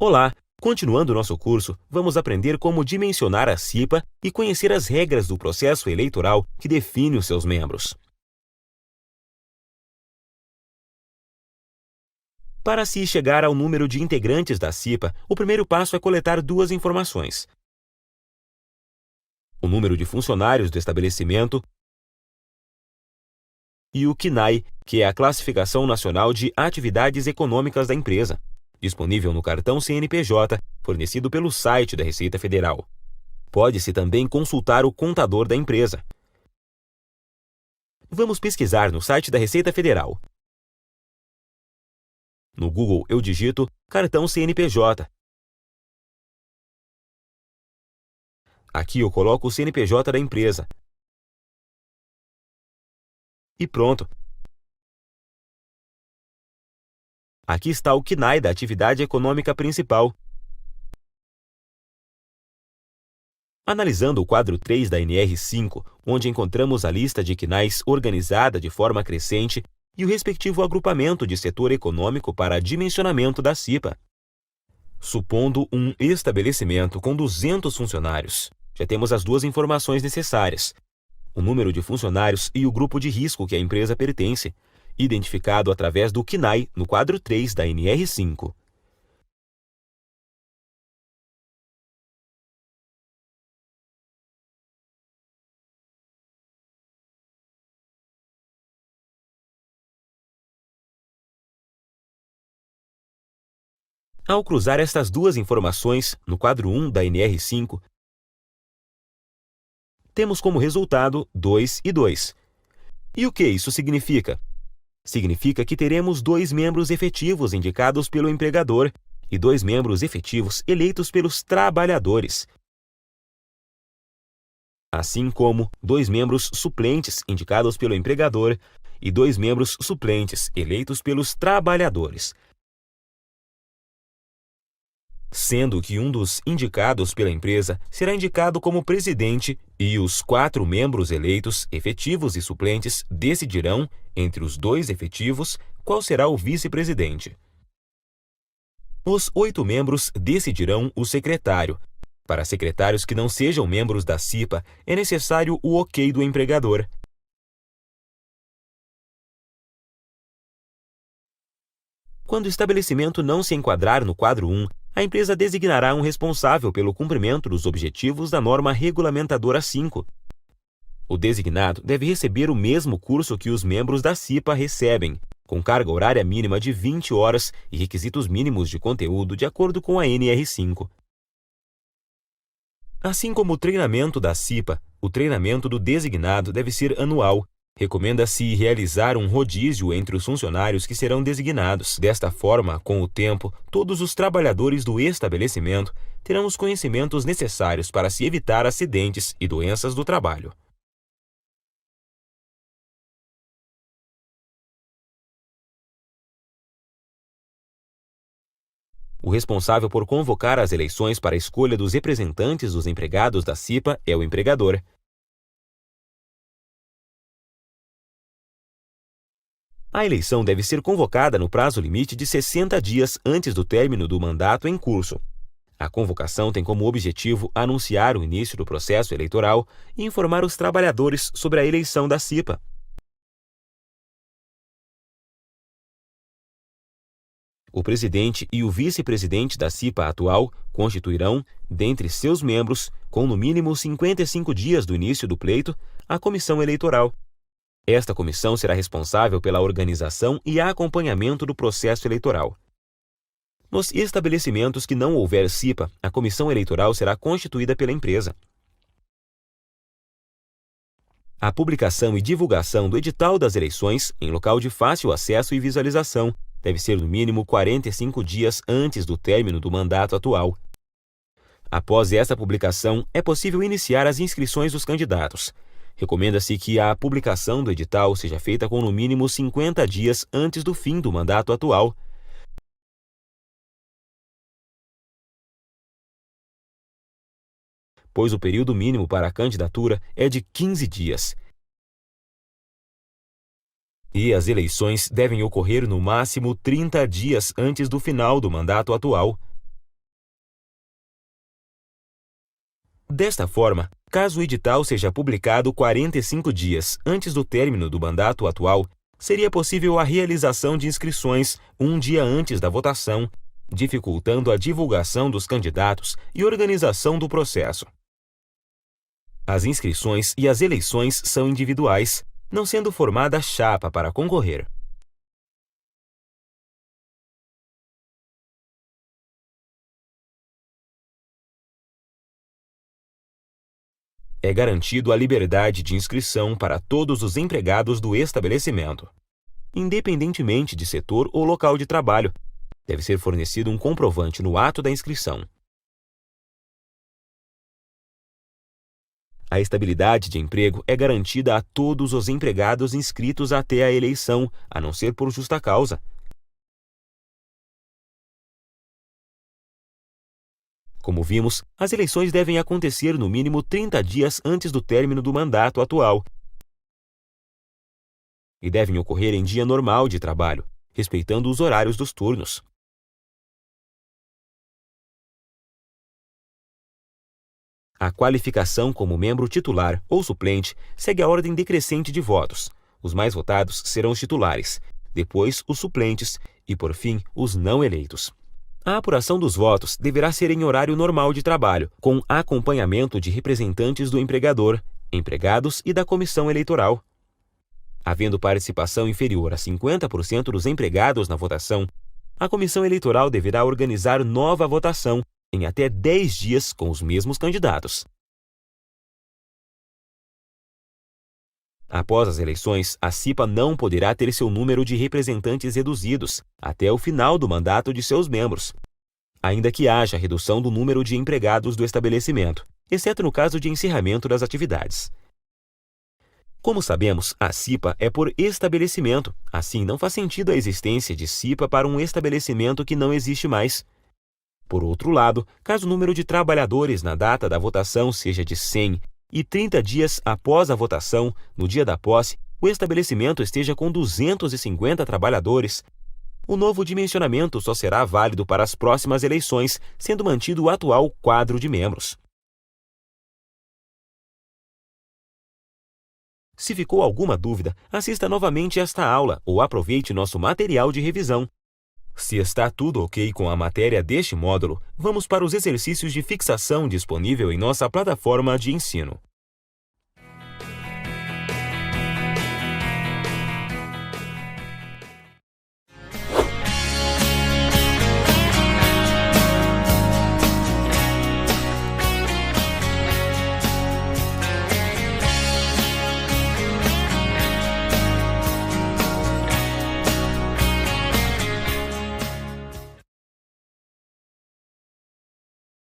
Olá! Continuando nosso curso, vamos aprender como dimensionar a CIPA e conhecer as regras do processo eleitoral que define os seus membros. Para se chegar ao número de integrantes da CIPA, o primeiro passo é coletar duas informações: o número de funcionários do estabelecimento e o CNAE, que é a Classificação Nacional de Atividades Econômicas da empresa, disponível no cartão CNPJ, fornecido pelo site da Receita Federal. Pode-se também consultar o contador da empresa. Vamos pesquisar no site da Receita Federal. No Google, eu digito cartão CNPJ. Aqui eu coloco o CNPJ da empresa. E pronto! Aqui está o CNAE da atividade econômica principal. Analisando o quadro 3 da NR5, onde encontramos a lista de CNAEs organizada de forma crescente e o respectivo agrupamento de setor econômico para dimensionamento da CIPA. Supondo um estabelecimento com 200 funcionários, já temos as duas informações necessárias: o número de funcionários e o grupo de risco que a empresa pertence, identificado através do CNAE no quadro 3 da NR5. Ao cruzar estas duas informações no quadro 1 da NR5, temos como resultado 2 e 2. E o que isso significa? Significa que teremos 2 membros efetivos indicados pelo empregador e 2 membros efetivos eleitos pelos trabalhadores, assim como 2 membros suplentes indicados pelo empregador e 2 membros suplentes eleitos pelos trabalhadores, sendo que um dos indicados pela empresa será indicado como presidente e os 4 membros eleitos, efetivos e suplentes, decidirão, entre os 2 efetivos, qual será o vice-presidente. Os 8 membros decidirão o secretário. Para secretários que não sejam membros da CIPA, é necessário o ok do empregador. Quando o estabelecimento não se enquadrar no quadro 1, a empresa designará um responsável pelo cumprimento dos objetivos da norma regulamentadora 5. O designado deve receber o mesmo curso que os membros da CIPA recebem, com carga horária mínima de 20 horas e requisitos mínimos de conteúdo de acordo com a NR5. Assim como o treinamento da CIPA, o treinamento do designado deve ser anual. Recomenda-se realizar um rodízio entre os funcionários que serão designados. Desta forma, com o tempo, todos os trabalhadores do estabelecimento terão os conhecimentos necessários para se evitar acidentes e doenças do trabalho. O responsável por convocar as eleições para a escolha dos representantes dos empregados da CIPA é o empregador. A eleição deve ser convocada no prazo limite de 60 dias antes do término do mandato em curso. A convocação tem como objetivo anunciar o início do processo eleitoral e informar os trabalhadores sobre a eleição da CIPA. O presidente e o vice-presidente da CIPA atual constituirão, dentre seus membros, com no mínimo 55 dias do início do pleito, a comissão eleitoral. Esta comissão será responsável pela organização e acompanhamento do processo eleitoral. Nos estabelecimentos que não houver CIPA, a comissão eleitoral será constituída pela empresa. A publicação e divulgação do edital das eleições, em local de fácil acesso e visualização, deve ser no mínimo 45 dias antes do término do mandato atual. Após esta publicação, é possível iniciar as inscrições dos candidatos. Recomenda-se que a publicação do edital seja feita com no mínimo 50 dias antes do fim do mandato atual. Pois o período mínimo para a candidatura é de 15 dias. E as eleições devem ocorrer no máximo 30 dias antes do final do mandato atual. Desta forma, caso o edital seja publicado 45 dias antes do término do mandato atual, seria possível a realização de inscrições um dia antes da votação, dificultando a divulgação dos candidatos e organização do processo. As inscrições e as eleições são individuais, não sendo formada chapa para concorrer. É garantido a liberdade de inscrição para todos os empregados do estabelecimento. Independentemente de setor ou local de trabalho, deve ser fornecido um comprovante no ato da inscrição. A estabilidade de emprego é garantida a todos os empregados inscritos até a eleição, a não ser por justa causa. Como vimos, as eleições devem acontecer no mínimo 30 dias antes do término do mandato atual e devem ocorrer em dia normal de trabalho, respeitando os horários dos turnos. A qualificação como membro titular ou suplente segue a ordem decrescente de votos. Os mais votados serão os titulares, depois os suplentes e, por fim, os não eleitos. A apuração dos votos deverá ser em horário normal de trabalho, com acompanhamento de representantes do empregador, empregados e da comissão eleitoral. Havendo participação inferior a 50% dos empregados na votação, a comissão eleitoral deverá organizar nova votação em até 10 dias com os mesmos candidatos. Após as eleições, a CIPA não poderá ter seu número de representantes reduzidos até o final do mandato de seus membros, ainda que haja redução do número de empregados do estabelecimento, exceto no caso de encerramento das atividades. Como sabemos, a CIPA é por estabelecimento, assim não faz sentido a existência de CIPA para um estabelecimento que não existe mais. Por outro lado, caso o número de trabalhadores na data da votação seja de 100 e 30 dias após a votação, no dia da posse, o estabelecimento esteja com 250 trabalhadores, o novo dimensionamento só será válido para as próximas eleições, sendo mantido o atual quadro de membros. Se ficou alguma dúvida, assista novamente esta aula ou aproveite nosso material de revisão. Se está tudo ok com a matéria deste módulo, vamos para os exercícios de fixação disponível em nossa plataforma de ensino.